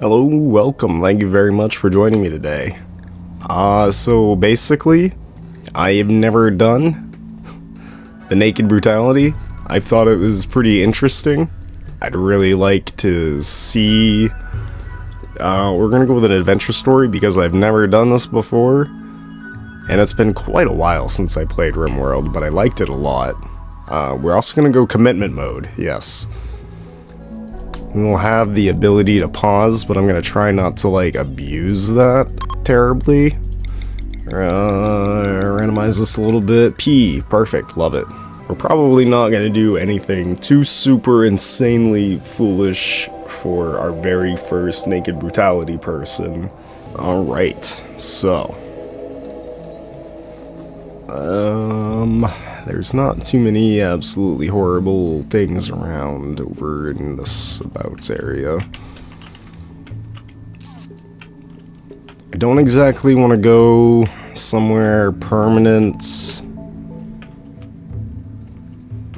Hello, welcome. Thank you very much for joining me today. So basically, I have never done the naked brutality. I thought it was pretty interesting. I'd really like to see... we're gonna go with an adventure story because I've never done this before. And it's been quite a while since I played Rimworld, but I liked it a lot. We're also gonna go commitment mode, yes. We'll have the ability to pause, but I'm gonna try not to, like, abuse that terribly. Randomize this a little bit. P, perfect, love it. We're probably not gonna do anything too super insanely foolish for our very first naked brutality person. Alright, so... there's not too many absolutely horrible things around over in this abouts area. I don't exactly want to go somewhere permanent.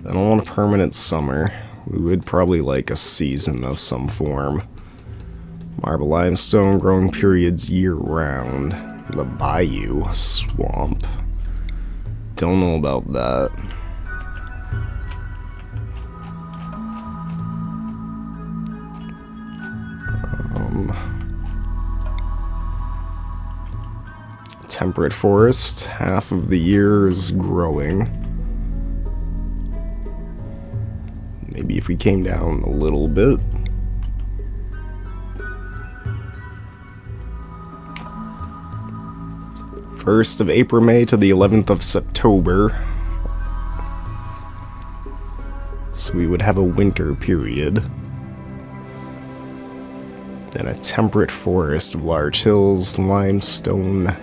I don't want a permanent summer. We would probably like a season of some form. Marble limestone growing periods year-round. The bayou swamp. Don't know about that. Temperate forest, half of the year is growing. Maybe if we came down a little bit. First of April, May to the 11th of September. So we would have a winter period. Then a temperate forest of large hills, limestone,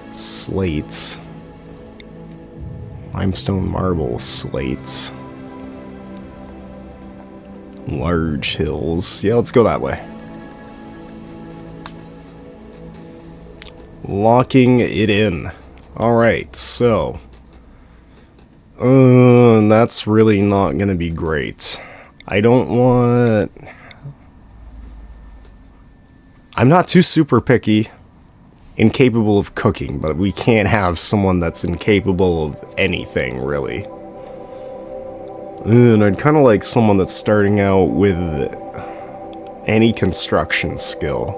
slates, limestone marble slates, large hills. Yeah, let's go that way. Locking it in. Alright, so... that's really not gonna be great. I don't want... I'm not too super picky. Incapable of cooking, but we can't have someone that's incapable of anything, really. And I'd kind of like someone that's starting out with any construction skill.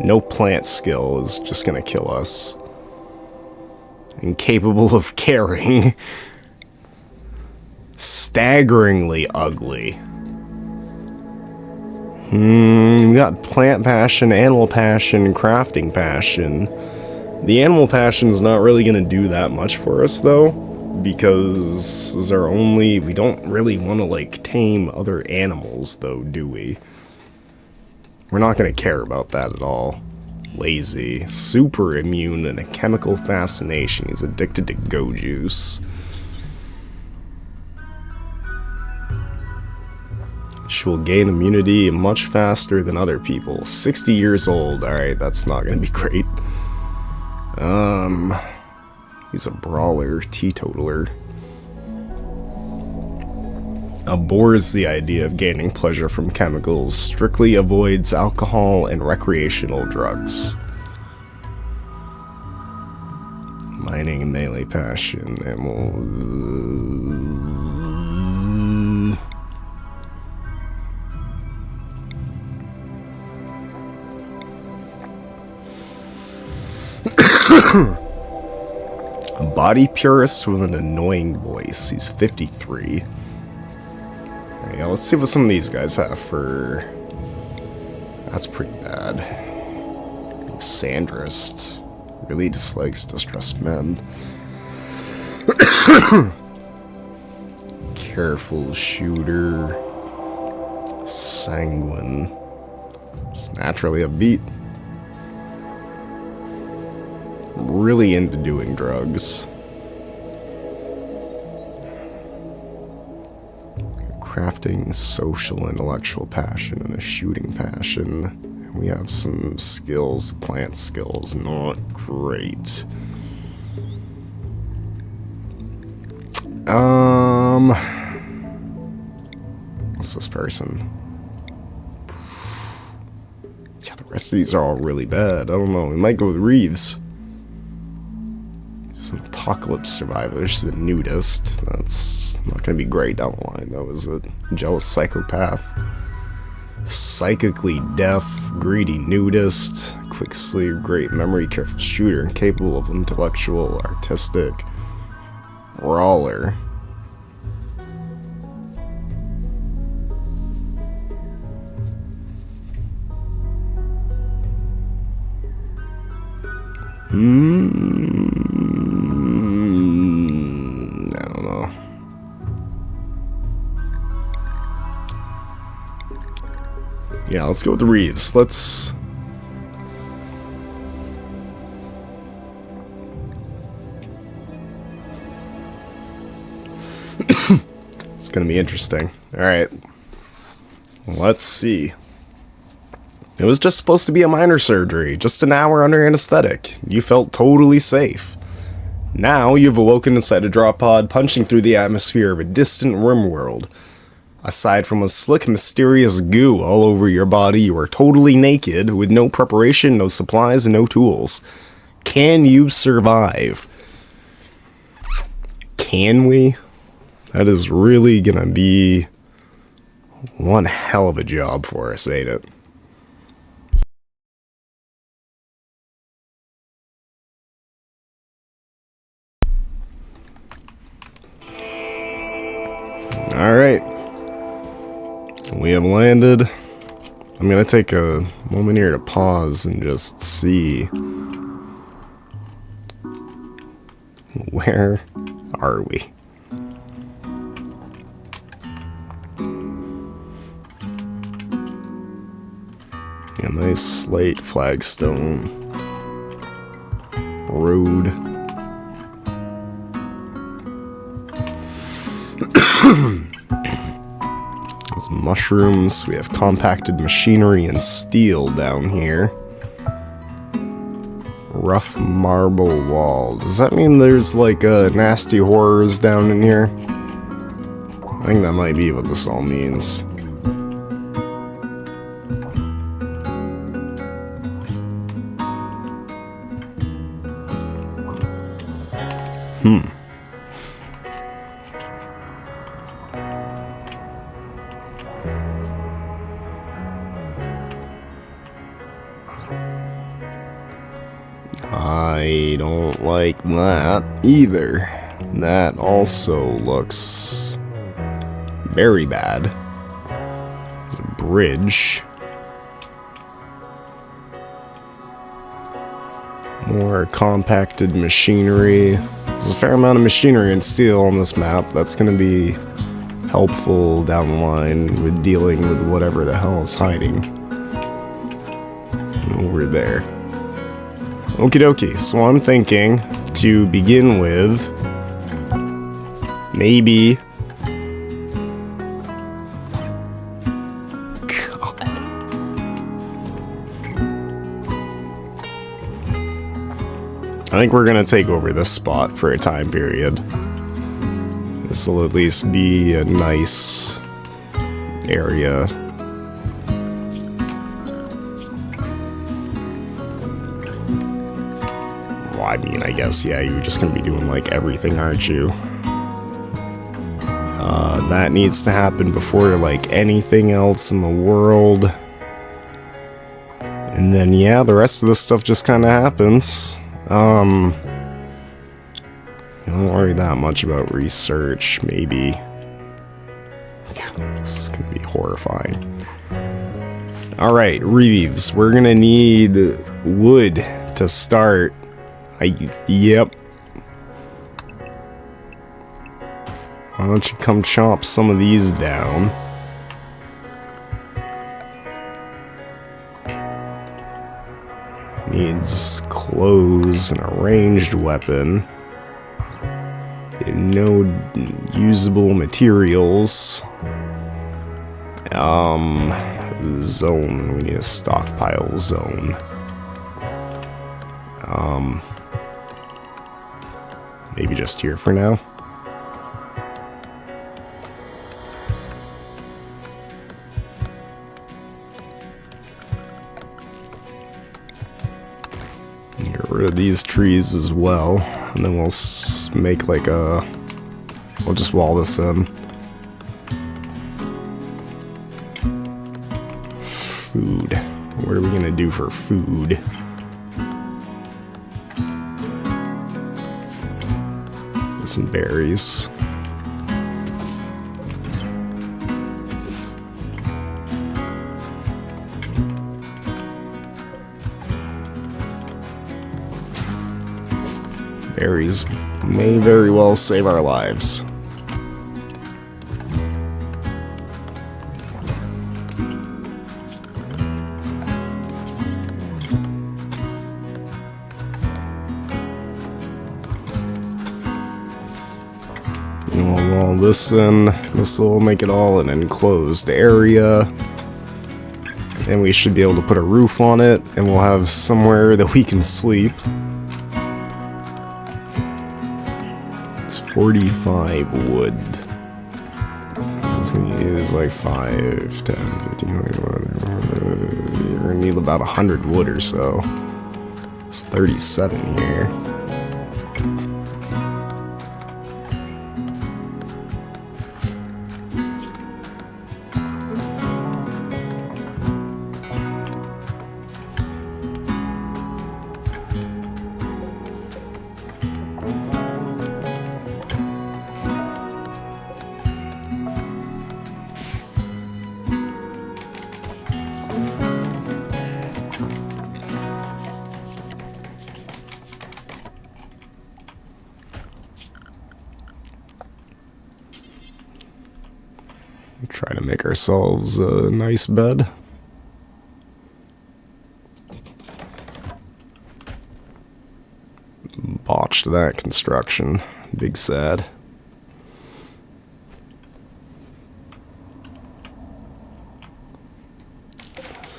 No plant skill is just gonna kill us. Incapable of caring. Staggeringly ugly. We got plant passion, animal passion, crafting passion. The animal passion is not really gonna do that much for us, though, because we don't really want to, like, tame other animals, though, do we? We're not gonna care about that at all. Lazy. Super immune and a chemical fascination. He's addicted to go juice. She will gain immunity much faster than other people. 60 years old. Alright, that's not gonna be great. He's a brawler, teetotaler. Abhors the idea of gaining pleasure from chemicals, strictly avoids alcohol and recreational drugs. Mining and melee passion, A body purist with an annoying voice. He's 53. Yeah, let's see what some of these guys have for... That's pretty bad. Sandrist. Really dislikes distressed men. Careful shooter. Sanguine. Just naturally upbeat. Really into doing drugs. Crafting, social, intellectual passion, and a shooting passion. And we have some skills, plant skills, not great. What's this person? Yeah, the rest of these are all really bad. I don't know. We might go with Reeves. She's an apocalypse survivor. She's a nudist. That's not going to be great down the line. That was a jealous psychopath. Psychically deaf, greedy nudist, quick sleep, great memory, careful shooter, incapable of intellectual, artistic, brawler. I don't know. Yeah, let's go with the Reeves. Let's... It's gonna be interesting. Alright. Let's see. It was just supposed to be a minor surgery, just an hour under anesthetic. You felt totally safe. Now you've awoken inside a drop pod, punching through the atmosphere of a distant Rimworld. Aside from a slick, mysterious goo all over your body, you are totally naked, with no preparation, no supplies, and no tools. Can you survive? Can we? That is really gonna be one hell of a job for us, ain't it? Alright. We have landed. I'm gonna take a moment here to pause and just see. Where are we? A nice slate flagstone road. There's mushrooms. We have compacted machinery and steel down here. Rough marble wall. Does that mean there's like nasty horrors down in here? I think that might be what this all means. I don't like that either. That also looks very bad. There's a bridge. More compacted machinery. There's a fair amount of machinery and steel on this map. That's going to be helpful down the line with dealing with whatever the hell is hiding over there. Okie dokie, so I'm thinking to begin with, maybe... God. I think we're gonna take over this spot for a time period. This will at least be a nice area. I mean, I guess, yeah, you're just gonna be doing, like, everything, aren't you? That needs to happen before, like, anything else in the world. And then, yeah, the rest of this stuff just kind of happens. Don't worry that much about research, maybe. This is gonna be horrifying. Alright, Reeves, we're gonna need wood to start. Yep. Why don't you come chop some of these down? Needs clothes and a ranged weapon. No usable materials. Zone. We need a stockpile zone. Maybe just here for now. Get rid of these trees as well, and then we'll make like a... We'll just wall this in. Food. What are we gonna do for food? Some berries. Berries may very well save our lives. Wall this in. This will make it all an enclosed area. And we should be able to put a roof on it, and we'll have somewhere that we can sleep. It's 45 wood. It's gonna use like 5, 10, 15, whatever. You're gonna need about 100 wood or so. It's 37 here. Try to make ourselves a nice bed. Botched that construction. Big sad.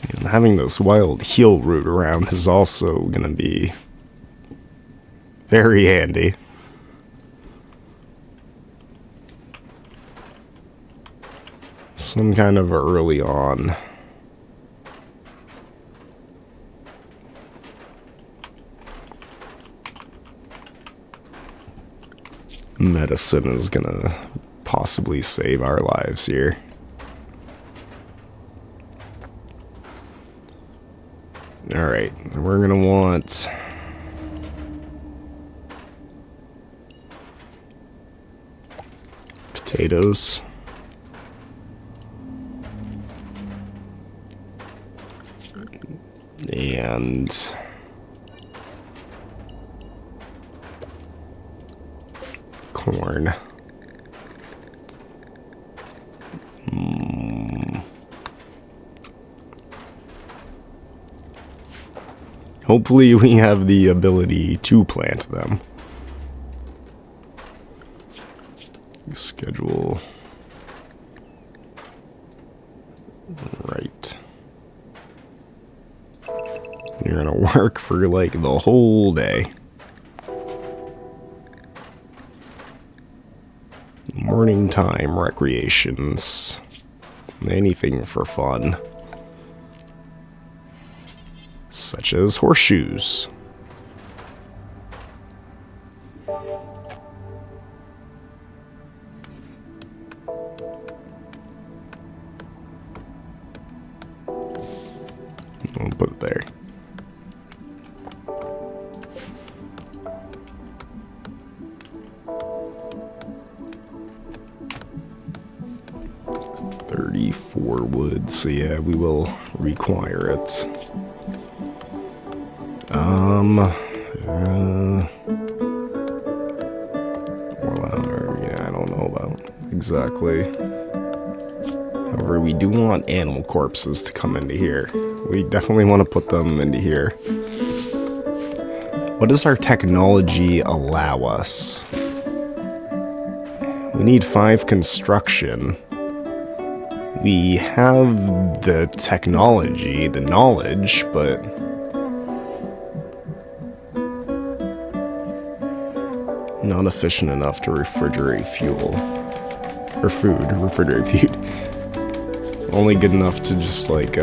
And having this wild heal root around is also going to be very handy. Some kind of early on. Medicine is gonna possibly save our lives here. Alright, we're gonna want potatoes. And corn. Hopefully we have the ability to plant them. Schedule. Right. You're gonna work for like the whole day. Morning time recreations. Anything for fun. Such as horseshoes. We'll put it there. Wood, so yeah, we will require it. Well, yeah, I don't know about exactly. However, we do want animal corpses to come into here. We definitely want to put them into here. What does our technology allow us? We need 5 construction. We have the technology, the knowledge, but not efficient enough to refrigerate fuel. Or food, refrigerate food. Only good enough to just like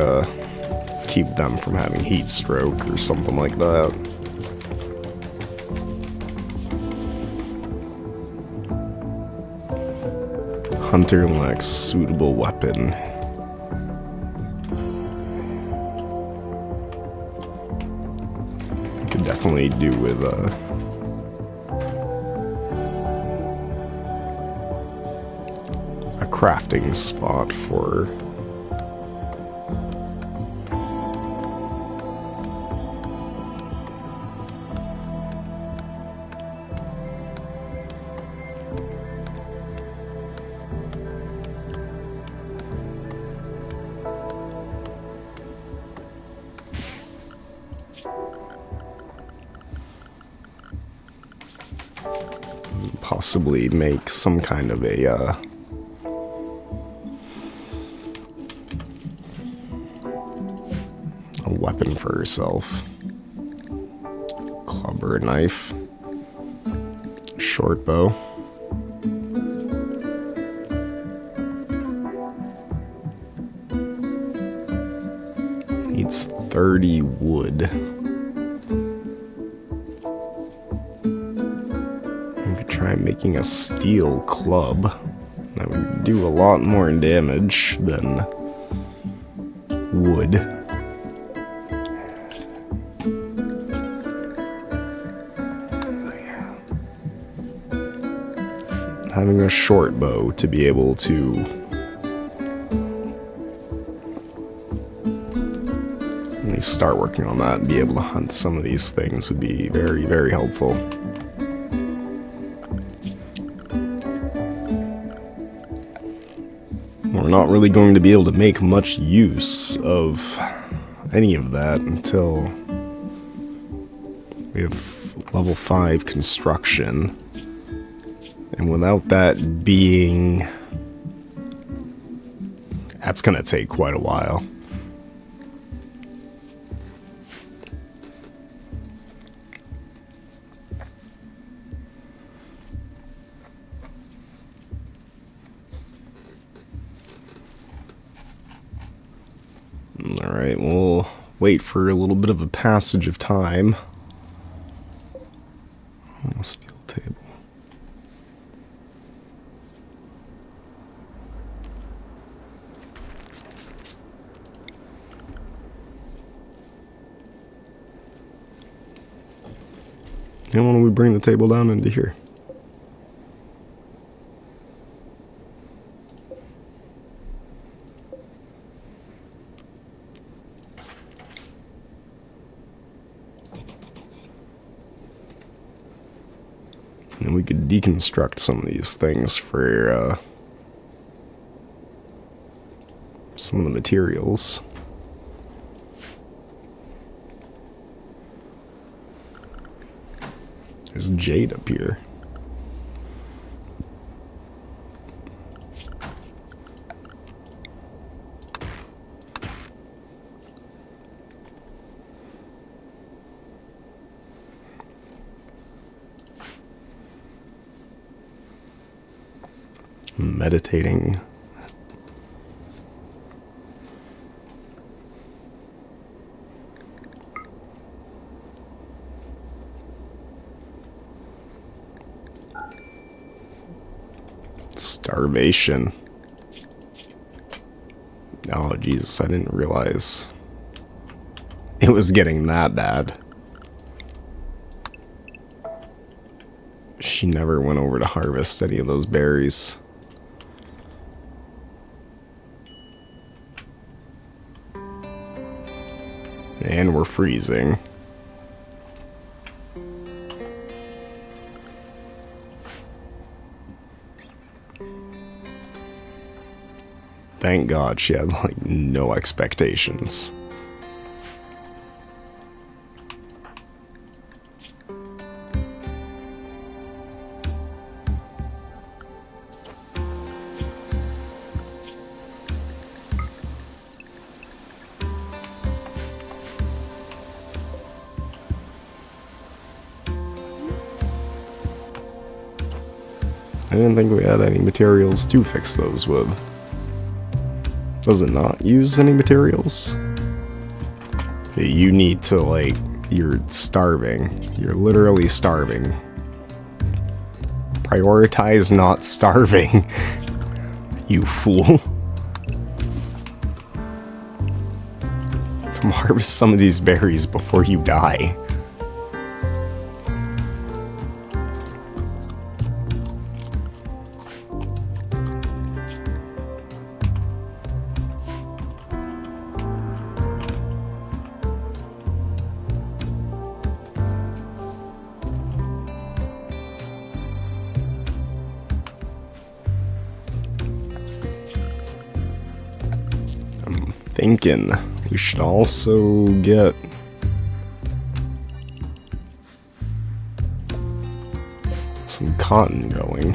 keep them from having heat stroke or something like that. Hunter lacks suitable weapon. I could definitely do with a crafting spot for possibly make some kind of a weapon for herself. Club or a knife. Short bow. Needs 30 wood. We could try making a steel club. That would do a lot more damage than wood. Having a short bow to be able to at least start working on that and be able to hunt some of these things would be very, very helpful. We're not really going to be able to make much use of any of that until we have level 5 construction. And without that being... that's gonna take quite a while. Alright, we'll wait for a little bit of a passage of time. Oh, steel table. And why don't we bring the table down into here? And we could deconstruct some of these things for some of the materials. There's jade up here. Meditating. Starvation. Oh, Jesus, I didn't realize it was getting that bad. She never went over to harvest any of those berries. And we're freezing. Thank God she had, like, no expectations. I didn't think we had any materials to fix those with. Does it not use any materials? You need to, like, you're starving. You're literally starving. Prioritize not starving. You fool. Come harvest some of these berries before you die. Thinking we should also get some cotton going.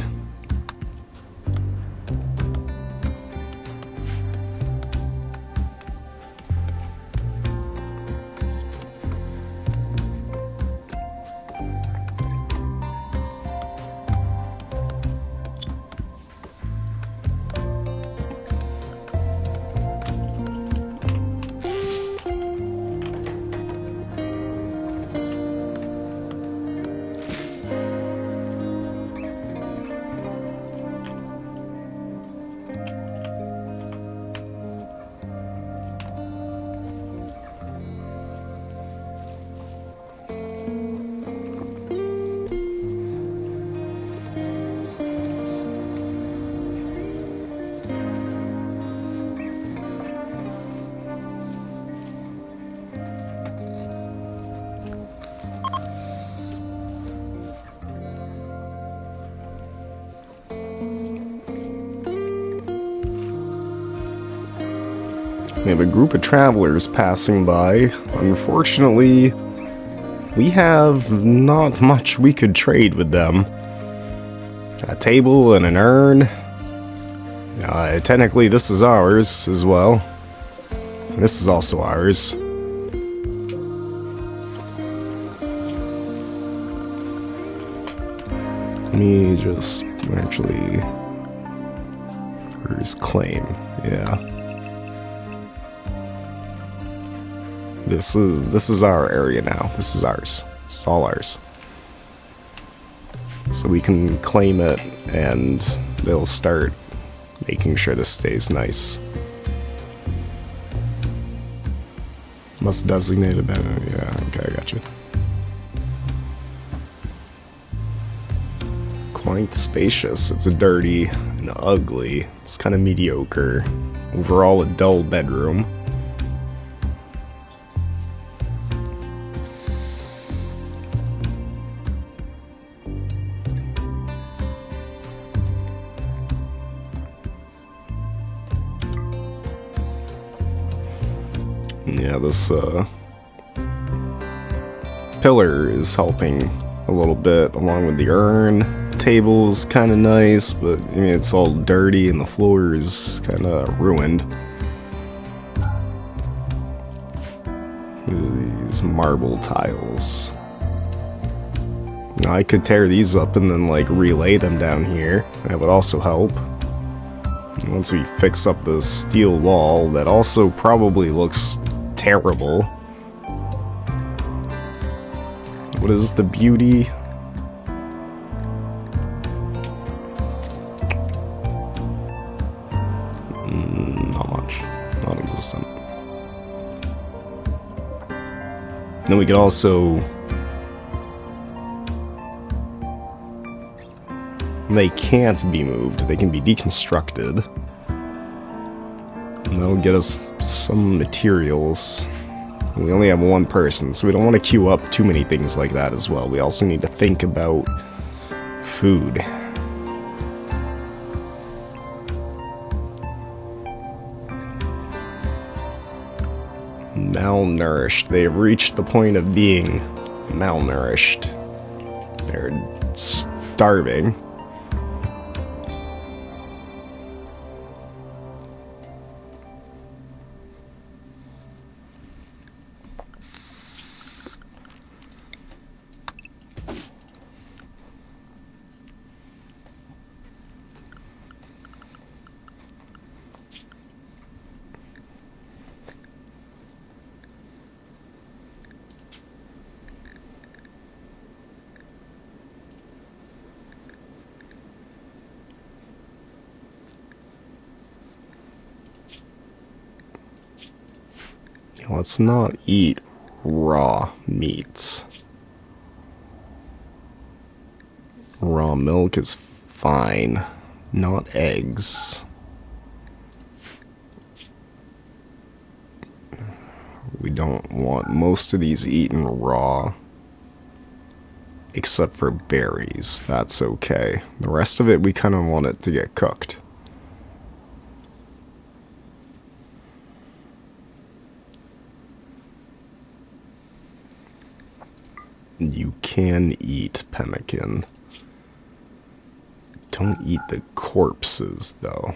We have a group of travelers passing by. Unfortunately, we have not much we could trade with them. A table and an urn. Technically, this is ours as well. And this is also ours. Let me just actually... Where's claim? Yeah. This is our area now. This is ours. It's all ours. So we can claim it, and they'll start making sure this stays nice. Must designate a better. Yeah, okay, I got you. Quite spacious. It's dirty and ugly. It's kind of mediocre. Overall, a dull bedroom. Yeah, this pillar is helping a little bit, along with the urn. The table is kind of nice, but I mean, it's all dirty and the floor is kind of ruined. These marble tiles. Now, I could tear these up and then like relay them down here. That would also help. Once we fix up the steel wall, that also probably looks terrible. What is the beauty? Not much. Non-existent. Then we could also... They can't be moved. They can be deconstructed. And that'll get us some materials. We only have one person, so we don't want to queue up too many things like that as well. We also need to think about food. Malnourished. They have reached the point of being malnourished. They're starving. Let's not eat raw meats. Raw milk is fine. Not eggs. We don't want most of these eaten raw. Except for berries. That's okay. The rest of it, we kind of want it to get cooked. You can eat pemmican. Don't eat the corpses, though.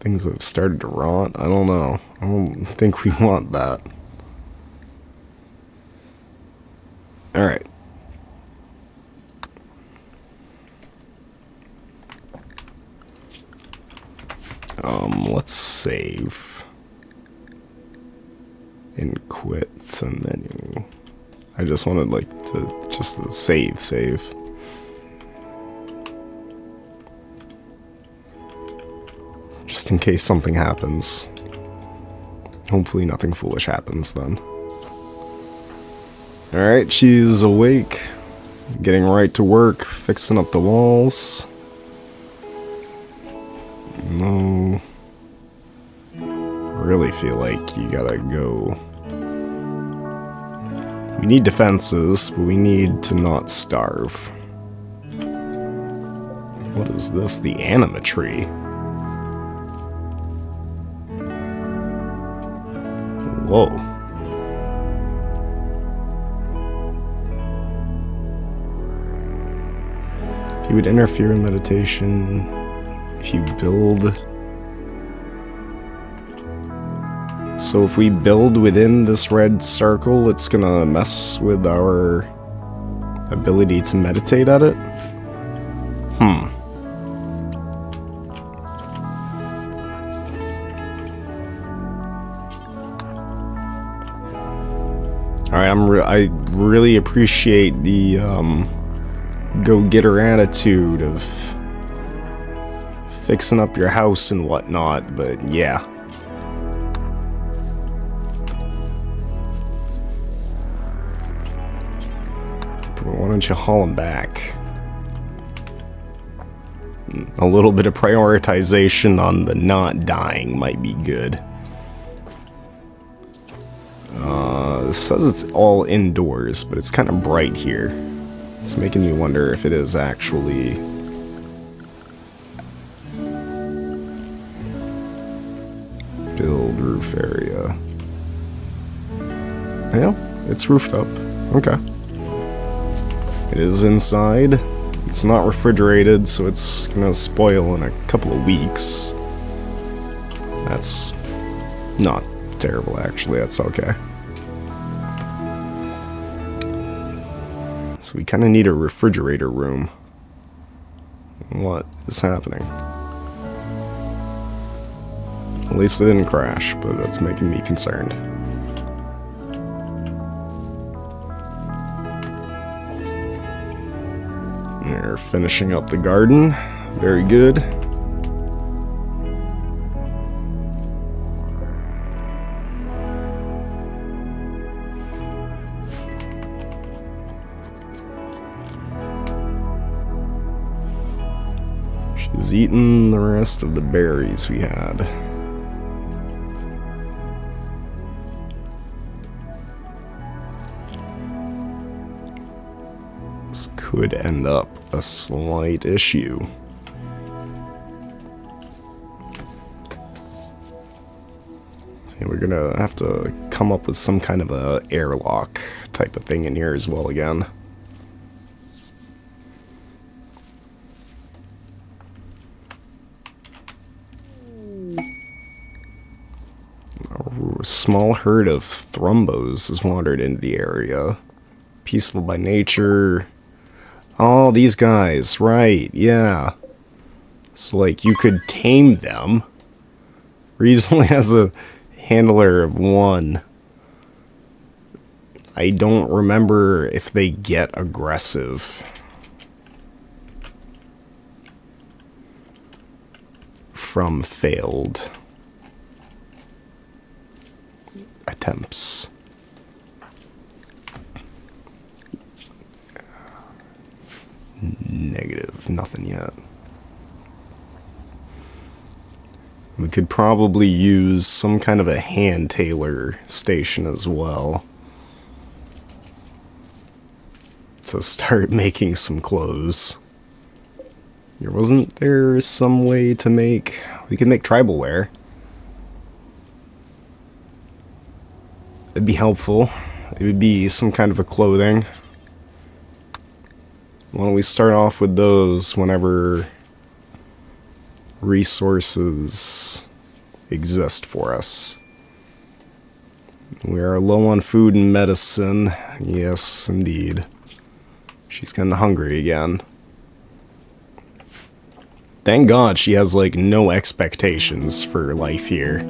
Things have started to rot. I don't know. I don't think we want that. Alright. Let's save. And quit to menu. I just wanted, like, to just save. Just in case something happens. Hopefully nothing foolish happens then. Alright, she's awake. Getting right to work, fixing up the walls. No. I really feel like you gotta go. We need defenses, but we need to not starve. What is this? The anima tree. Whoa. If you would interfere in meditation, if you build... So if we build within this red circle, it's gonna mess with our ability to meditate at it? Alright, I really appreciate the go-getter attitude of fixing up your house and whatnot, but yeah. Why don't you haul them back? A little bit of prioritization on the not dying might be good. It says it's all indoors, but it's kind of bright here. It's making me wonder if it is actually... Build roof area. Yeah, it's roofed up. Okay. It is inside. It's not refrigerated, so it's gonna spoil in a couple of weeks. That's not terrible, actually. That's okay. So we kind of need a refrigerator room. What is happening? At least it didn't crash, but that's making me concerned. They're finishing up the garden. Very good. She's eaten the rest of the berries we had. This could end up a slight issue. And we're gonna have to come up with some kind of a airlock type of thing in here as well again. A small herd of thrumbos has wandered into the area. Peaceful by nature. Oh, these guys, right, yeah. So, like, you could tame them. Reeves only has a handler of 1. I don't remember if they get aggressive. from failed attempts. Negative, nothing yet. We could probably use some kind of a hand tailor station as well to start making some clothes. Wasn't there some way to make... We could make tribal wear. It'd be helpful. It would be some kind of a clothing. Why don't we start off with those whenever resources exist for us. We are low on food and medicine. Yes, indeed. She's kinda hungry again. Thank God she has, like, no expectations for life here.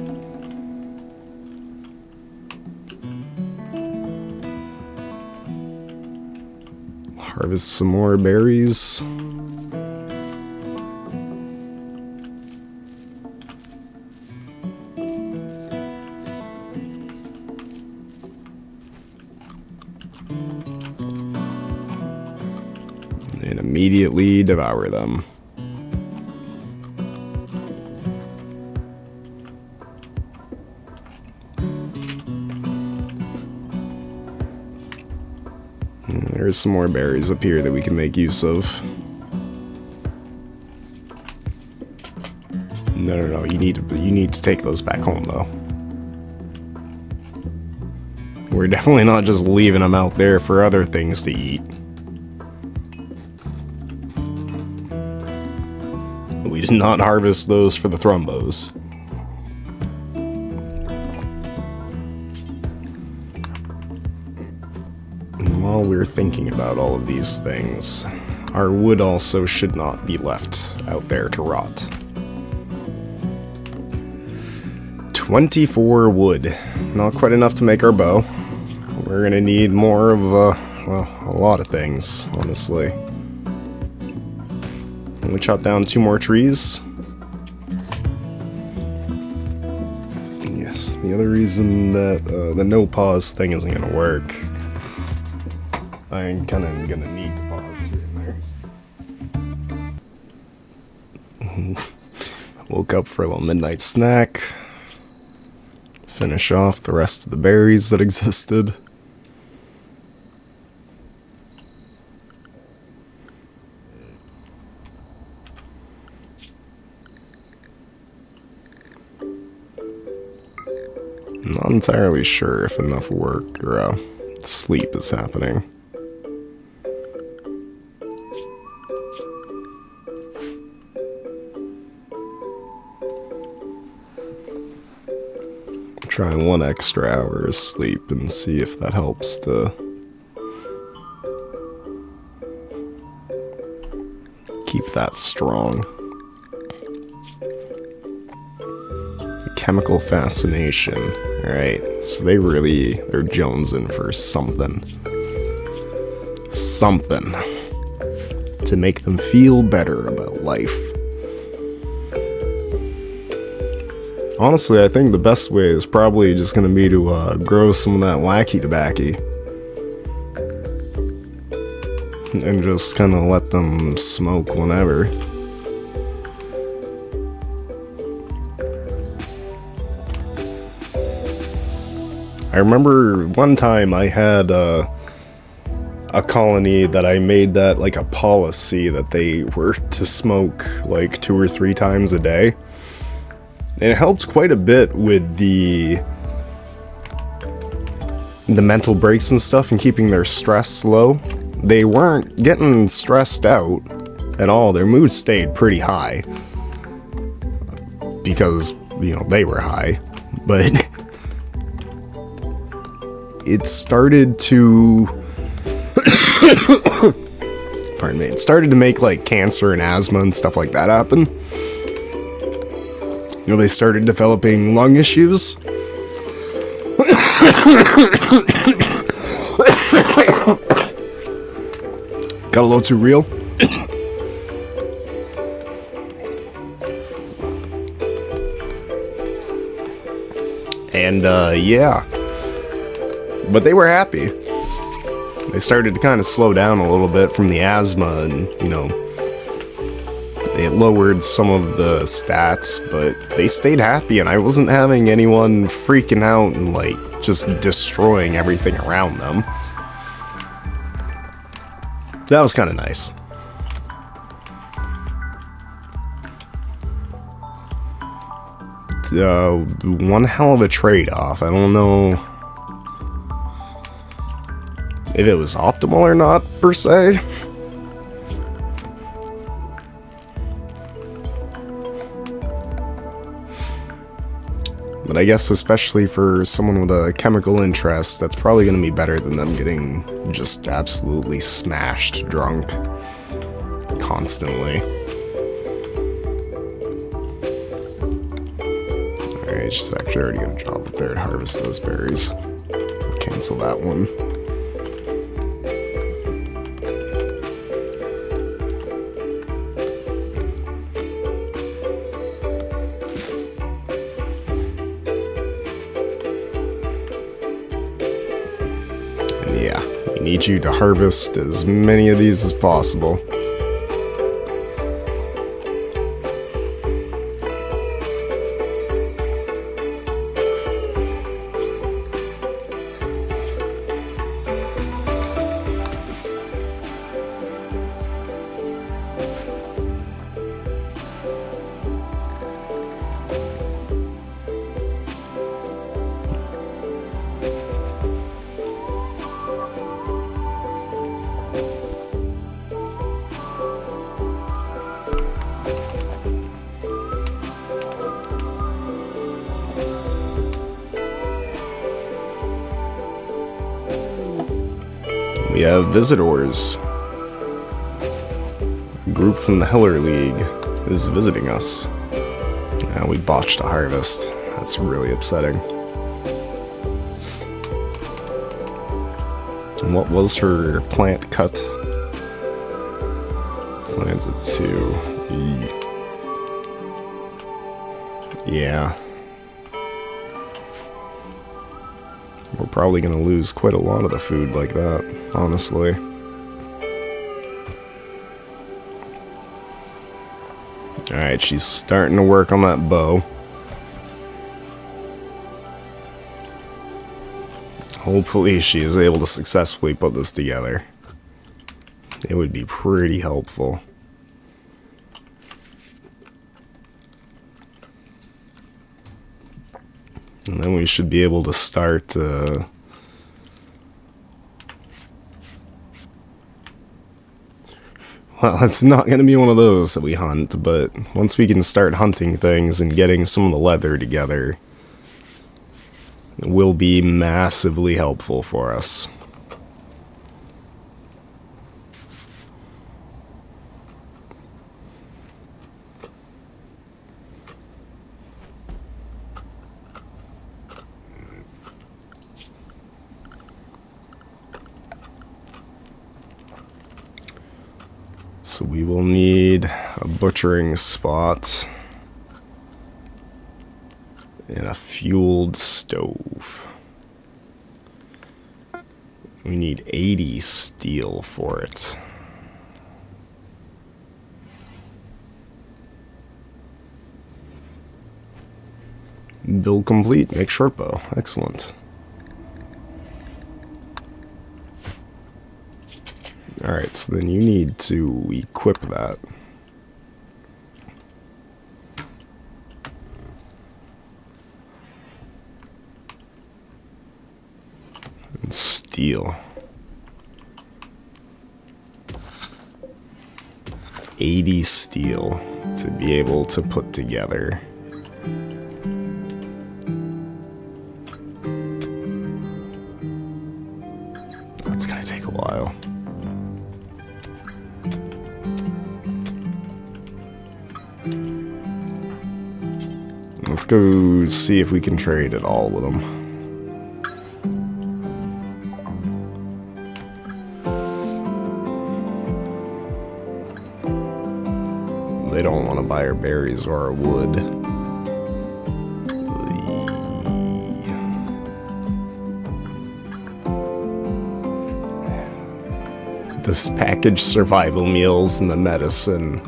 Harvest some more berries. And immediately devour them. There's some more berries up here that we can make use of. No, you need to take those back home though. We're definitely not just leaving them out there for other things to eat. We did not harvest those for the thrombos. While we're thinking about all of these things, our wood also should not be left out there to rot. 24 wood. Not quite enough to make our bow. We're gonna need more of, well, a lot of things, honestly. And we chop down 2 more trees. Yes, the other reason that the no pause thing isn't gonna work, I'm kind of gonna need to pause here and there. Woke up for a little midnight snack. Finish off the rest of the berries that existed. I'm not entirely sure if enough work or sleep is happening. Try 1 extra hour of sleep and see if that helps to keep that strong. Chemical fascination. Alright, so they're jonesing for something. Something to make them feel better about life. Honestly, I think the best way is probably just gonna be to grow some of that wacky tobacco. And just kinda let them smoke whenever. I remember one time I had a colony that I made that like a policy that they were to smoke like 2 or 3 times a day. And it helped quite a bit with the mental breaks and stuff and keeping their stress low. They weren't getting stressed out at all. Their mood stayed pretty high. Because, you know, they were high. But it started to... Pardon me. It started to make, like, cancer and asthma and stuff like that happen. You know, they started developing lung issues. Got a little too real. And, yeah. But they were happy. They started to kind of slow down a little bit from the asthma and, you know, it lowered some of the stats, but they stayed happy and I wasn't having anyone freaking out and, like, just destroying everything around them. That was kind of nice. One hell of a trade-off. I don't know if it was optimal or not, per se. But I guess especially for someone with a chemical interest, that's probably going to be better than them getting just absolutely smashed drunk constantly. Alright, she's actually already got a job up there to harvest those berries. I'll cancel that one. Yeah, we need you to harvest as many of these as possible. We have visitors. A group from the Heller League is visiting us. Now we botched a harvest. That's really upsetting. And what was her plant cut? Plants at 2. Yeah. We're probably going to lose quite a lot of the food like that, honestly. Alright, she's starting to work on that bow. Hopefully she is able to successfully put this together. It would be pretty helpful. And then we should be able to start, well, it's not going to be one of those that we hunt, but once we can start hunting things and getting some of the leather together, it will be massively helpful for us. So we will need a butchering spot and a fueled stove. We need 80 steel for it. Build complete, make short bow. Excellent. Alright, so then you need to equip that. And steel. 80 steel to be able to put together. That's gonna take a while. Let's go see if we can trade at all with them. They don't want to buy our berries or our wood. those packaged survival meals and the medicine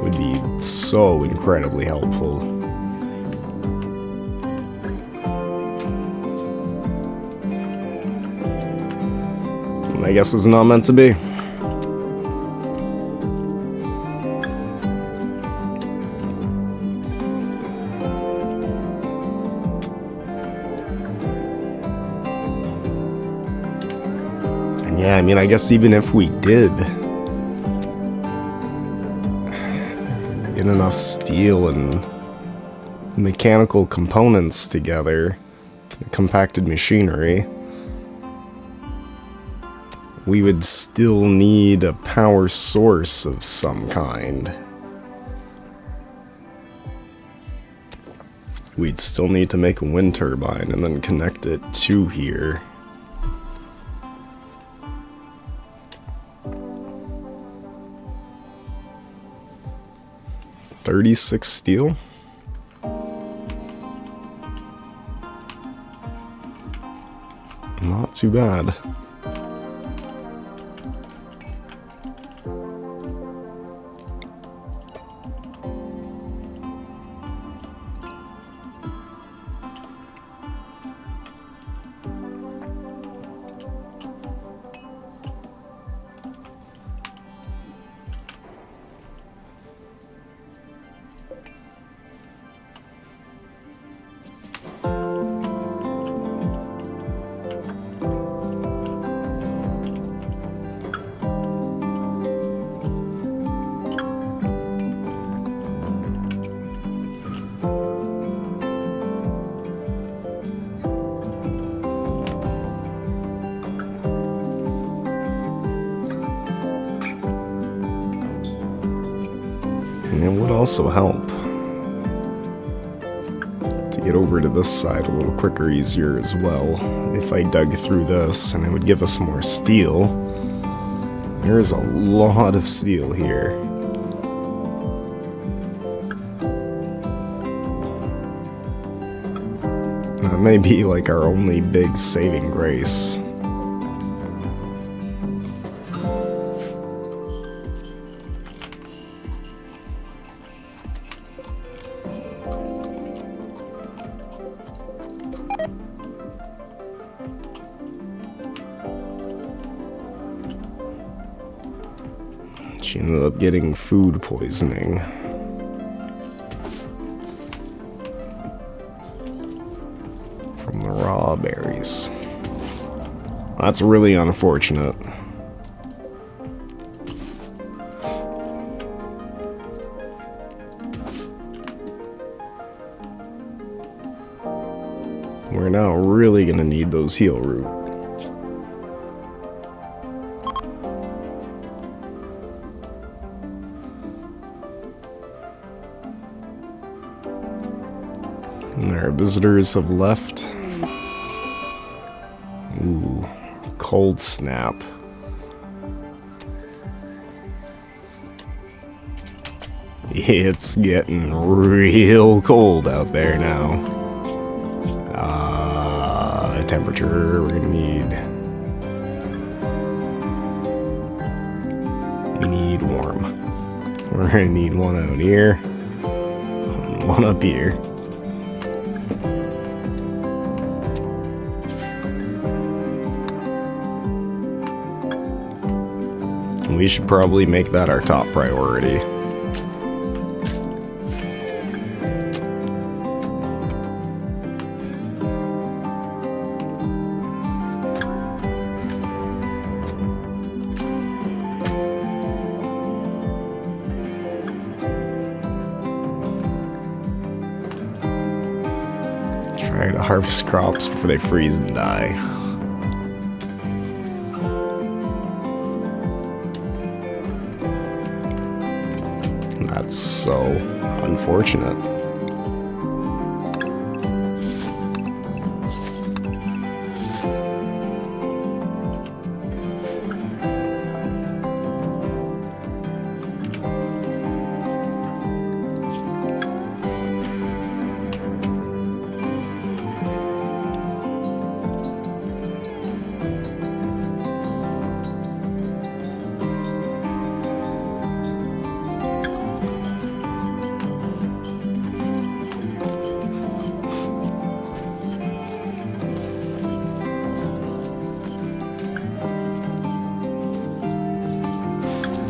would be so incredibly helpful. I guess it's not meant to be. And yeah, I mean, I guess even if we did get enough steel and mechanical components together, compacted machinery, we would still need a power source of some kind. We'd still need to make a wind turbine and then connect it to here. $36 steel? Not too bad. And it would also help to get over to this side a little quicker, easier as well. If I dug through this, and it would give us more steel. There is a lot of steel here. That may be like our only big saving grace. She ended up getting food poisoning. From the raw berries. That's really unfortunate. We're now really gonna need those heal root. And our visitors have left. Ooh, cold snap. It's getting real cold out there now. Temperature we're gonna need. We need warm. We're gonna need one out here, and one up here. We should probably make that our top priority. Try to harvest crops before they freeze and die. That's so unfortunate.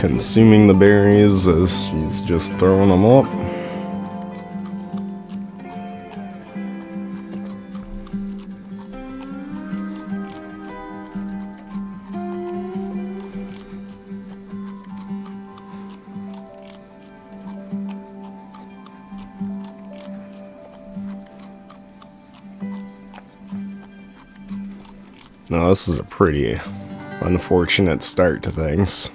consuming the berries as she's just throwing them up. Now this is a pretty unfortunate start to things.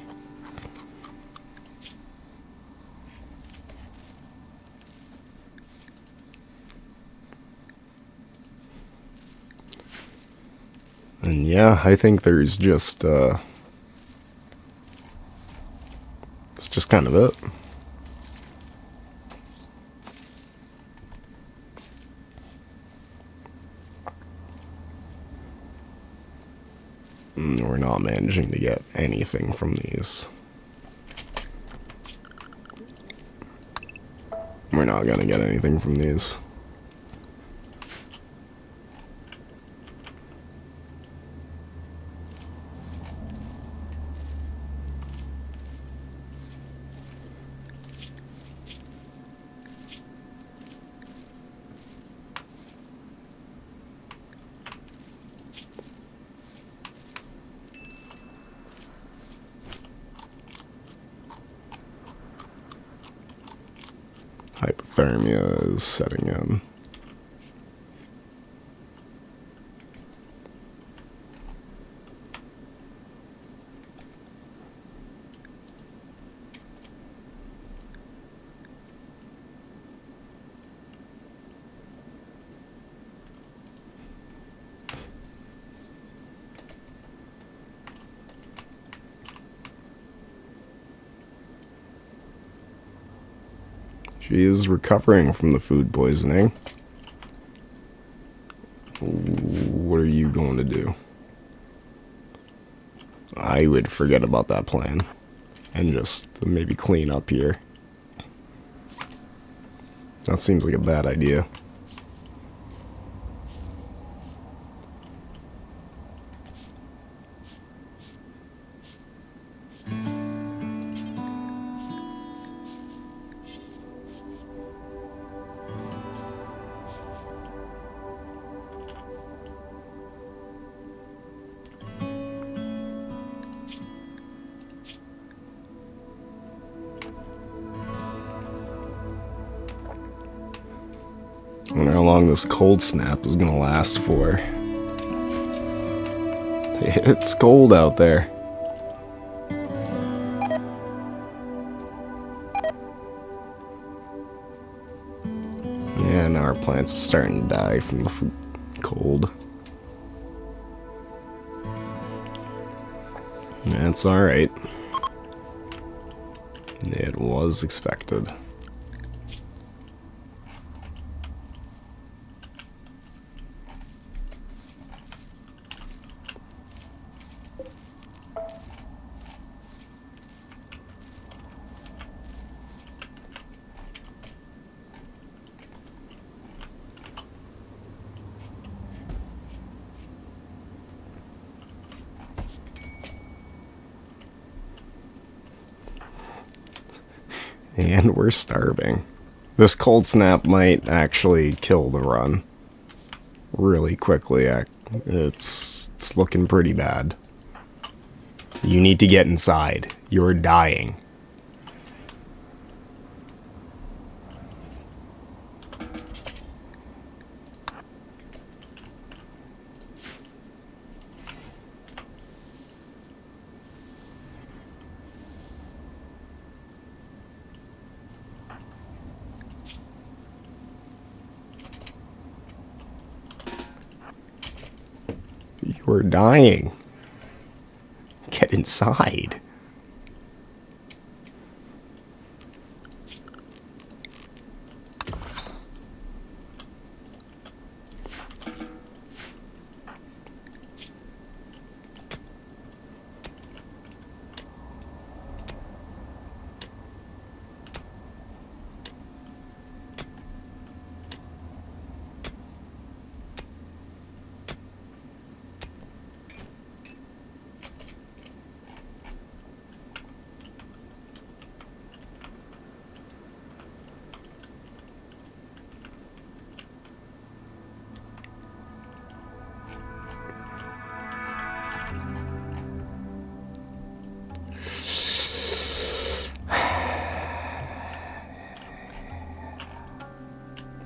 And yeah, I think there's just, it's just kind of it. We're not managing to get anything from these. We're not gonna get anything from these. Hypothermia is setting in. She is recovering from the food poisoning. What are you going to do? I would forget about that plan and just maybe clean up here. That seems like a bad idea. I wonder how long this cold snap is gonna last for. It's cold out there. Yeah, now our plants are starting to die from the cold. That's alright. It was expected. And we're starving. This cold snap might actually kill the run really quickly. It's looking pretty bad. You need to get inside. You're dying. You're dying. Get inside.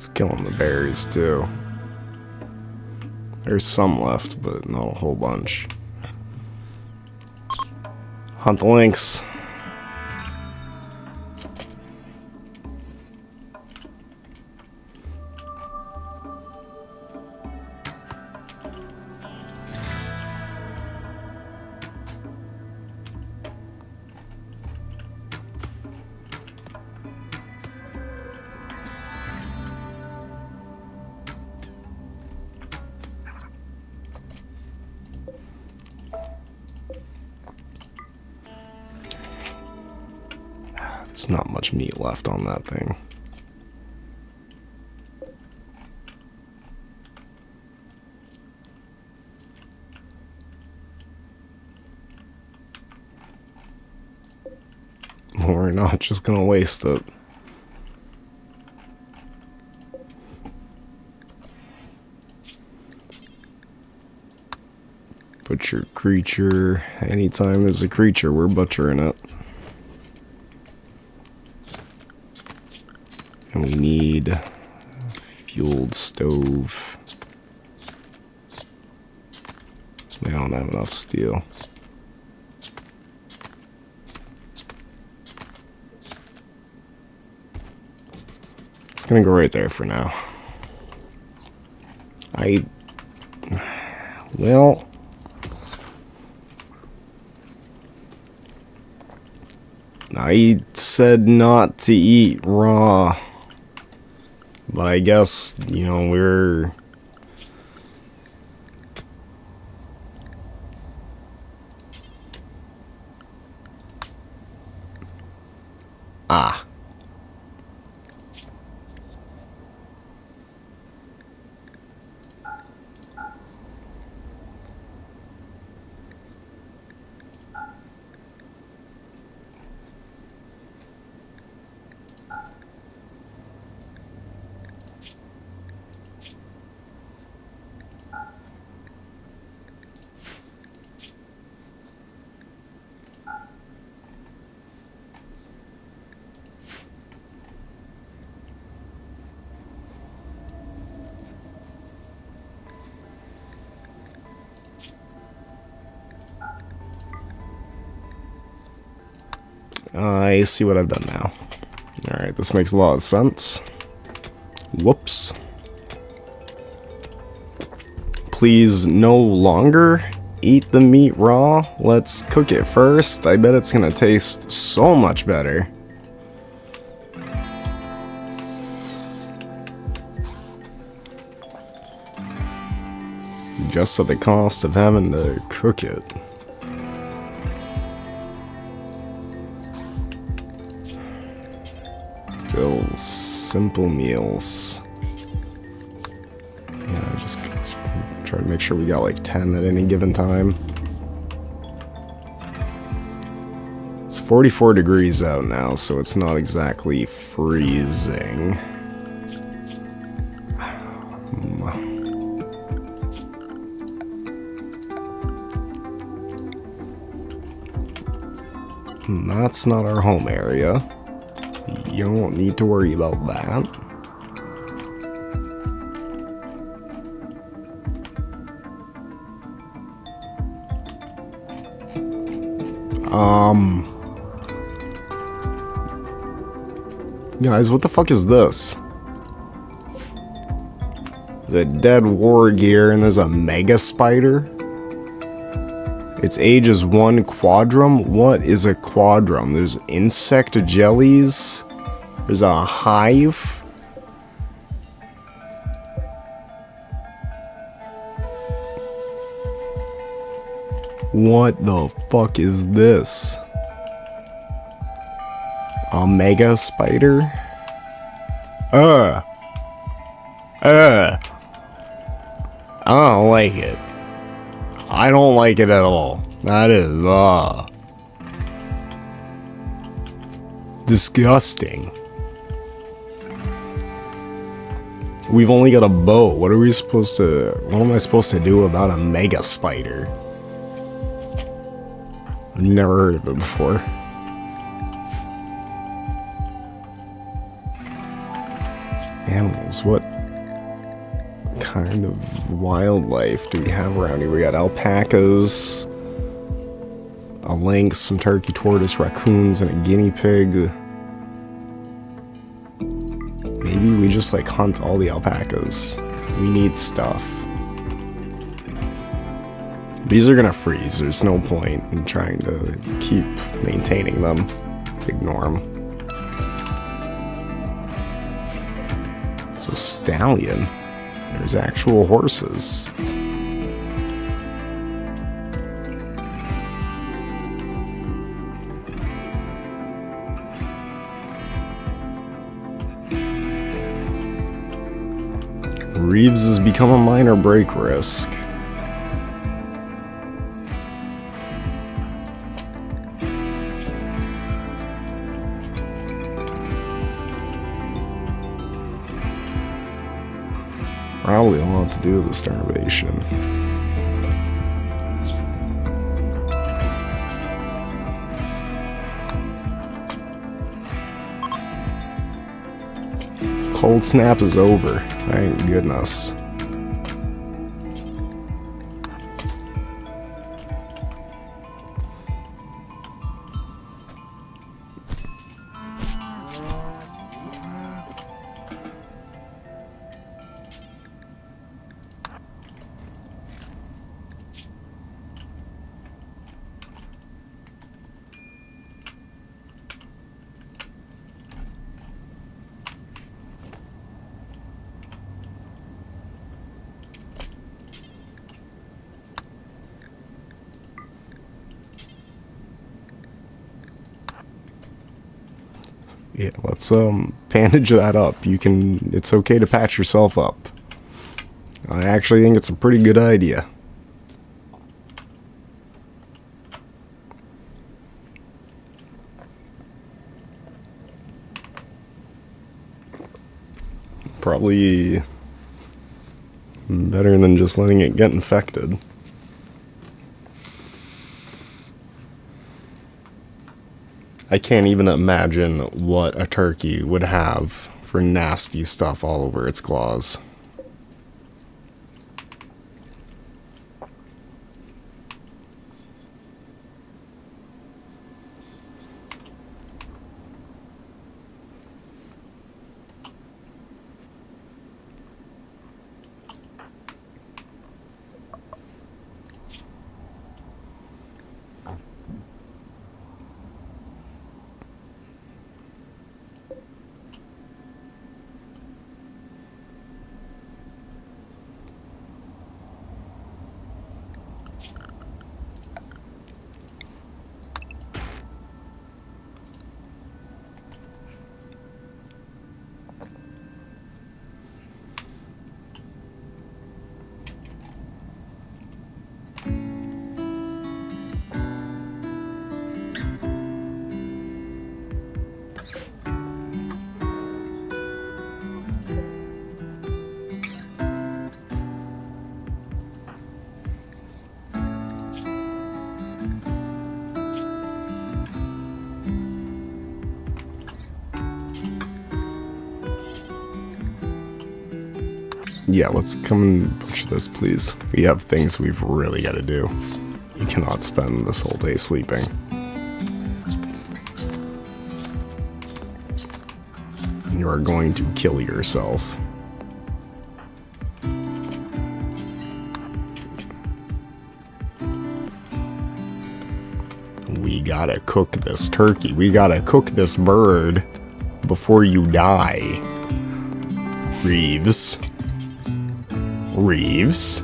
It's killing the berries too. There's some left, but not a whole bunch. Hunt the lynx. There's not much meat left on that thing. We're not just gonna waste it. Butcher creature. Anytime there's a creature, we're butchering it. And we need a fueled stove. We don't have enough steel. It's gonna go right there for now. Well, I said not to eat raw. But I guess, you know, we're... Ah. I see what I've done now. Alright, this makes a lot of sense. Whoops. Please no longer eat the meat raw. Let's cook it first. I bet it's gonna taste so much better. Just at the cost of having to cook it. Build simple meals. Yeah, just try to make sure we got like 10 at any given time. It's 44 degrees out now, so it's not exactly freezing. That's not our home area. You don't need to worry about that. Guys, what the fuck is this? The dead war gear, and there's a mega spider? Its age is 1 quadrum? What is a quadrum? There's insect jellies. There's a hive. What the fuck is this? A mega spider? I don't like it. I don't like it at all. That is, disgusting. We've only got a bow. What am I supposed to do about a mega spider? I've never heard of it before. animals. What kind of wildlife do we have around here? We got alpacas, a lynx, some turkey, tortoise, raccoons, and a guinea pig. Maybe we just like hunt all the alpacas. We need stuff. These are gonna freeze. There's no point in trying to keep maintaining them. Ignore them. It's a stallion. There's actual horses. Reeves has become a minor break risk. Probably a lot to do with the starvation. Cold snap is over. Thank goodness. Yeah, let's bandage that up. It's okay to patch yourself up. I actually think it's a pretty good idea. Probably better than just letting it get infected. I can't even imagine what a turkey would have for nasty stuff all over its claws. Yeah, let's come and push this, please. We have things we've really got to do. You cannot spend this whole day sleeping. You are going to kill yourself. We gotta cook this turkey. We gotta cook this bird before you die. Reeves. Reeves.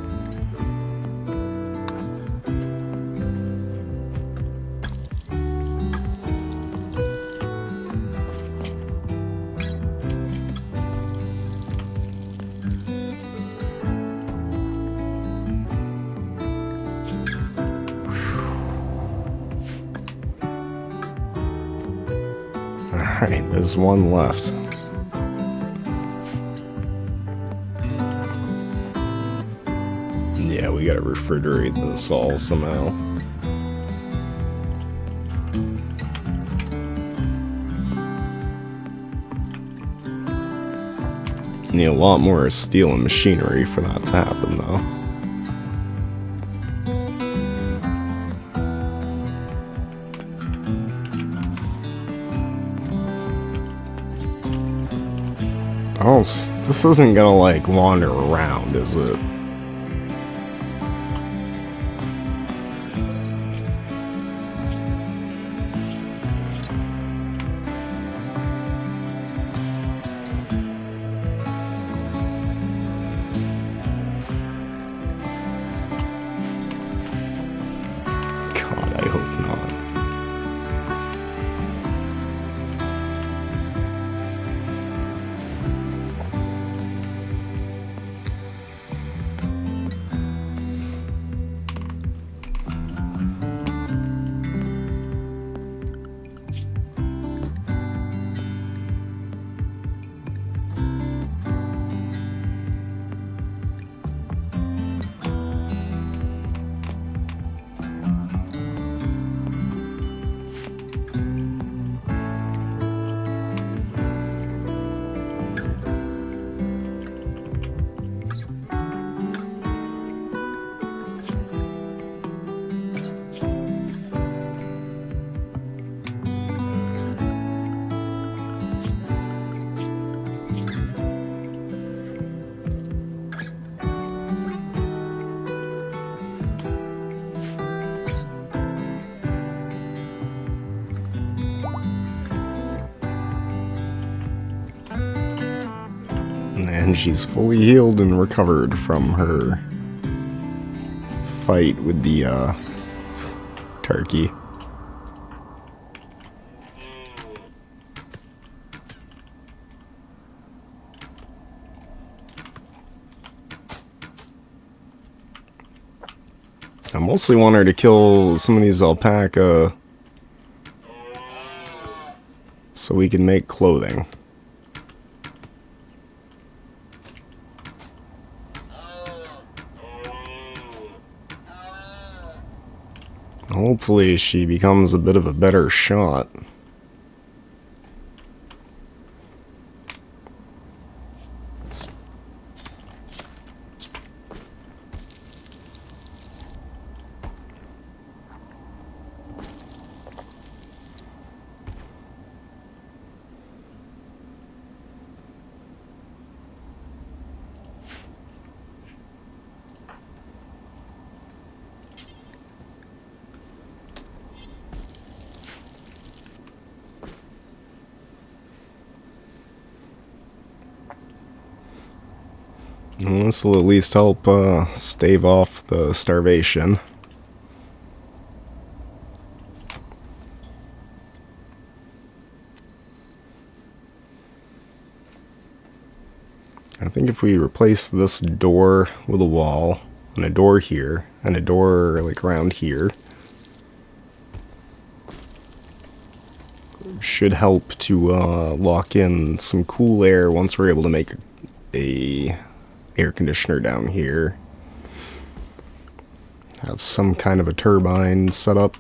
Alright, there's one left. Yeah, we gotta refrigerate this all somehow. Need a lot more steel and machinery for that to happen, though. Oh, this isn't gonna, like, wander around, is it? God, I hope not. And she's fully healed and recovered from her fight with the turkey. I mostly want her to kill some of these alpaca so we can make clothing. Hopefully she becomes a bit of a better shot. And this will at least help stave off the starvation. I think if we replace this door with a wall, and a door here, and a door like around here, should help to lock in some cool air once we're able to make a air conditioner down here. Have some kind of a turbine set up.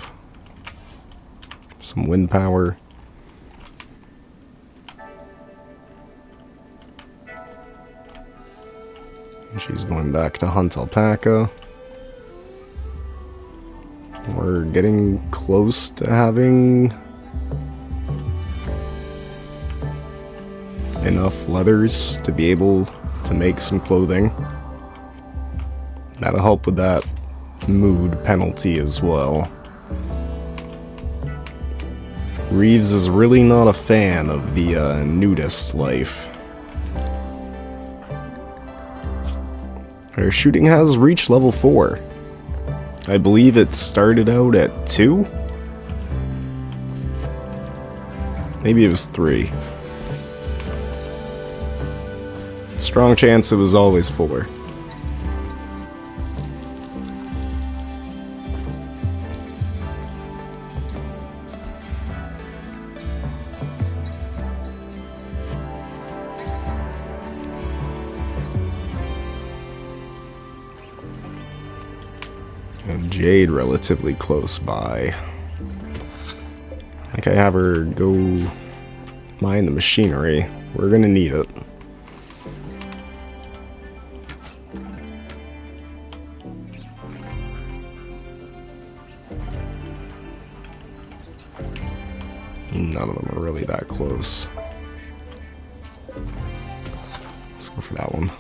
Some wind power. And she's going back to hunt alpaca. We're getting close to having enough leathers to be able to make some clothing. That'll help with that mood penalty as well. Reeves is really not a fan of the nudist life. Her shooting has reached level 4. I believe it started out at 2? Maybe it was 3. Strong chance it was always 4. And Jade relatively close by. I think I have her go mine the machinery. We're gonna need it. really that close. Let's go for that one.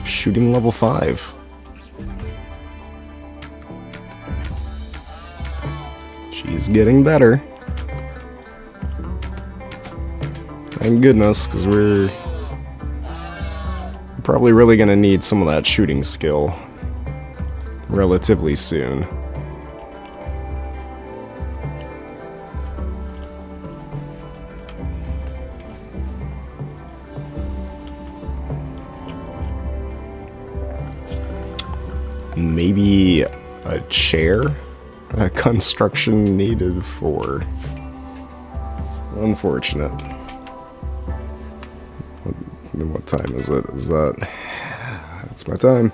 Shooting level 5. She's getting better. Thank goodness, because we're probably really going to need some of that shooting skill relatively soon. Maybe a chair? A construction needed for... Unfortunate. What time is it? Is that... That's my time.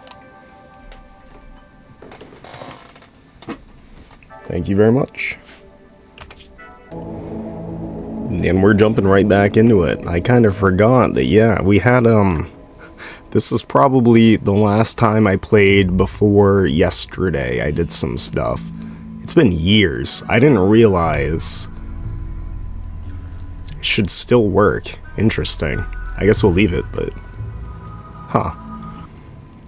Thank you very much. And we're jumping right back into it. I kind of forgot that, yeah, we had, this is probably the last time I played before yesterday. I did some stuff. It's been years. I didn't realize it should still work. Interesting. I guess we'll leave it, but... Huh.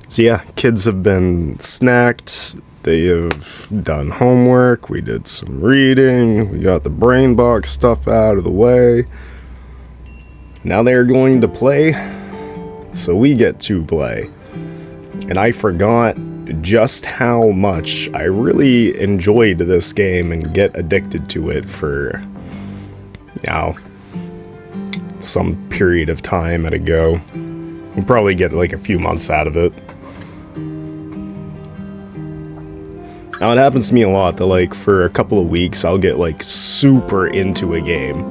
So yeah, kids have been snacked. They have done homework. We did some reading. We got the brain box stuff out of the way. Now they're going to play. So we get to play. And I forgot just how much I really enjoyed this game and get addicted to it for, you know, some period of time at a go. We'll probably get like a few months out of it. Now it happens to me a lot that like for a couple of weeks I'll get like super into a game.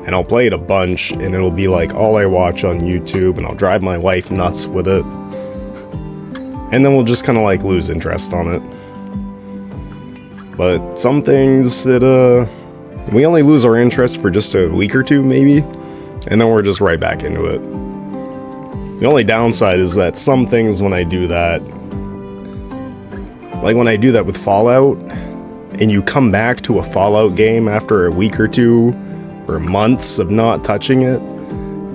And I'll play it a bunch, and it'll be like all I watch on YouTube, and I'll drive my wife nuts with it. And then we'll just kind of like lose interest on it. But some things, we only lose our interest for just a week or two maybe, and then we're just right back into it. The only downside is that some things when I do that, like when I do that with Fallout, and you come back to a Fallout game after a week or two, or months of not touching it,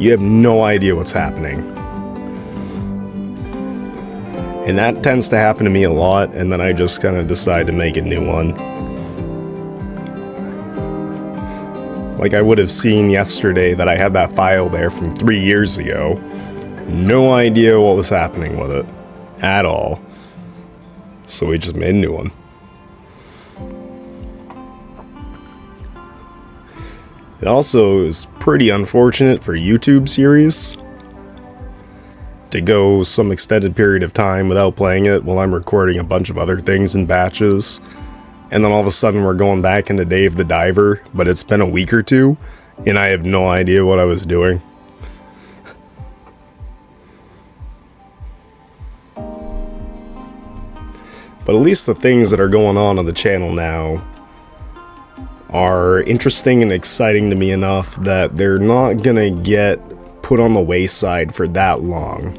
you have no idea what's happening. And that tends to happen to me a lot, and then I just kind of decide to make a new one. Like I would have seen yesterday that I had that file there from 3 years ago. No idea what was happening with it. At all. So we just made a new one. It also is pretty unfortunate for YouTube series to go some extended period of time without playing it while I'm recording a bunch of other things in batches, and then all of a sudden we're going back into Dave the Diver, but it's been a week or two and I have no idea what I was doing. But at least the things that are going on the channel now are interesting and exciting to me enough that they're not gonna get put on the wayside for that long.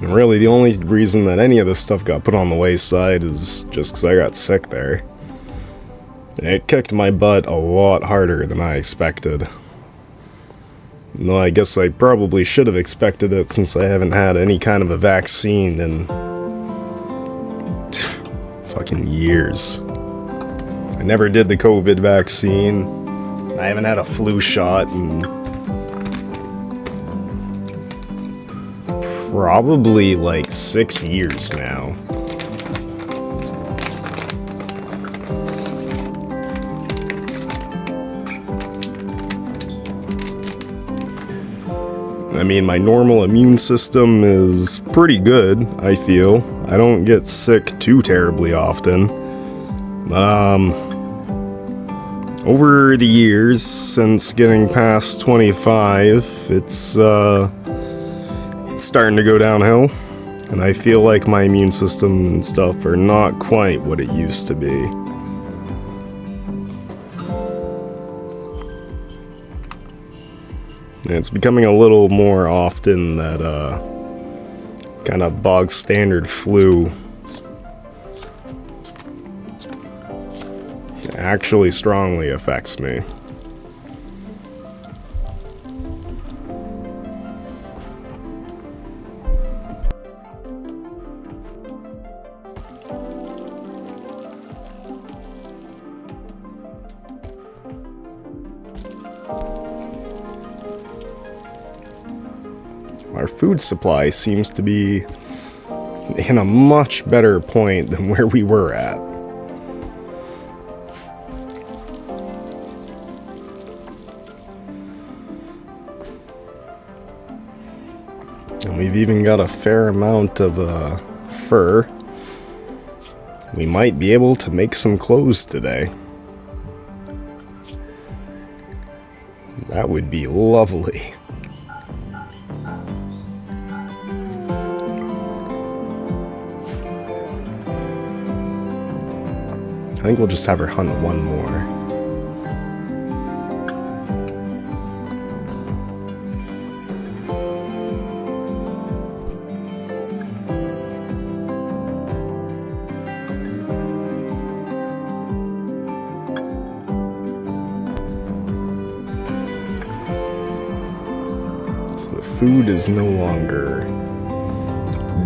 And really, the only reason that any of this stuff got put on the wayside is just because I got sick there. And it kicked my butt a lot harder than I expected. No, I guess I probably should have expected it since I haven't had any kind of a vaccine in fucking years. I never did the COVID vaccine. I haven't had a flu shot in probably like 6 years now. I mean, my normal immune system is pretty good, I feel. I don't get sick too terribly often. Over the years, since getting past 25, it's starting to go downhill. And I feel like my immune system and stuff are not quite what it used to be. And it's becoming a little more often that, kind of bog standard flu. actually strongly affects me. Our food supply seems to be in a much better point than where we were at. And we've even got a fair amount of fur. We might be able to make some clothes today. That would be lovely. I think we'll just have her hunt one more. So the food is no longer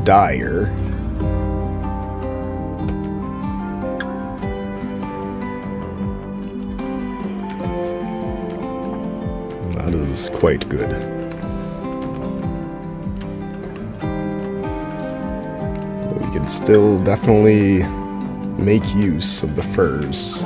dire. That is quite good. But we could still definitely make use of the furs.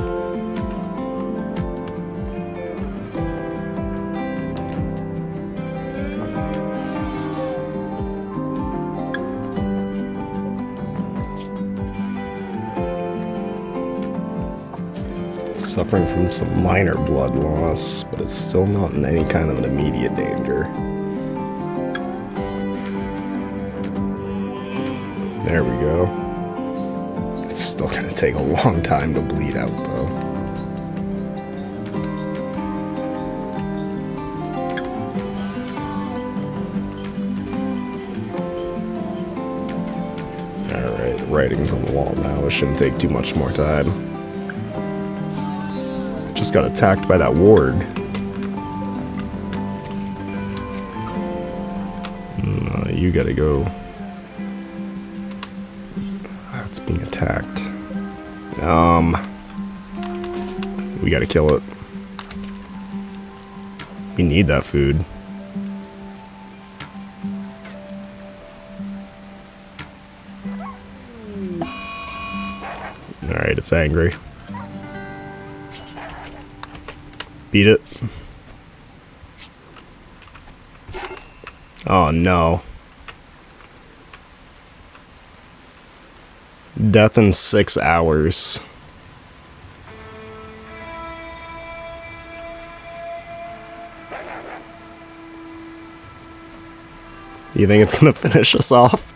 Suffering from some minor blood loss, but it's still not in any kind of an immediate danger. There we go. It's still gonna take a long time to bleed out, though. Alright, the writing's on the wall now. It shouldn't take too much more time. Just got attacked by that warg. You gotta go. It's being attacked. We gotta kill it. We need that food. Alright, it's angry. Beat it. Oh no. Death in 6 hours. You think it's gonna finish us off?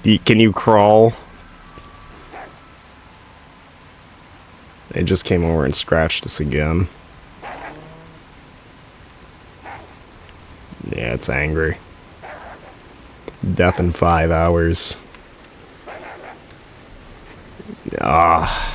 Can you crawl? It just came over and scratched us again. Yeah, it's angry. Death in 5 hours. Ah.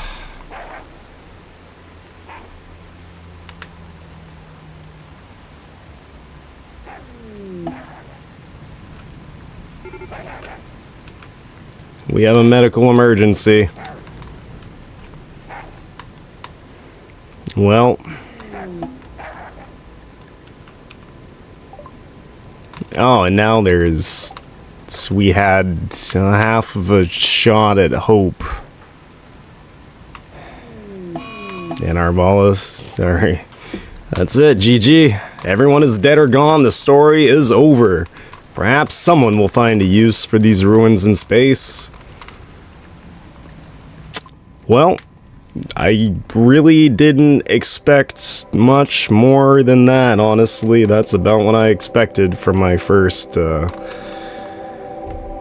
We have a medical emergency. Well. Oh, and now there's... we had half of a shot at hope. And Arbalest, sorry. That's it, GG. Everyone is dead or gone. The story is over. Perhaps someone will find a use for these ruins in space. Well, I really didn't expect much more than that, honestly. That's about what I expected from my first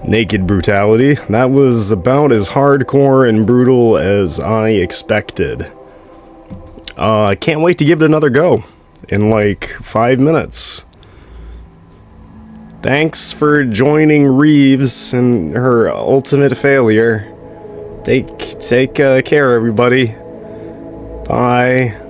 Naked Brutality. That was about as hardcore and brutal as I expected. I can't wait to give it another go in like 5 minutes. Thanks for joining Reeves in her ultimate failure. Take care, everybody. Bye.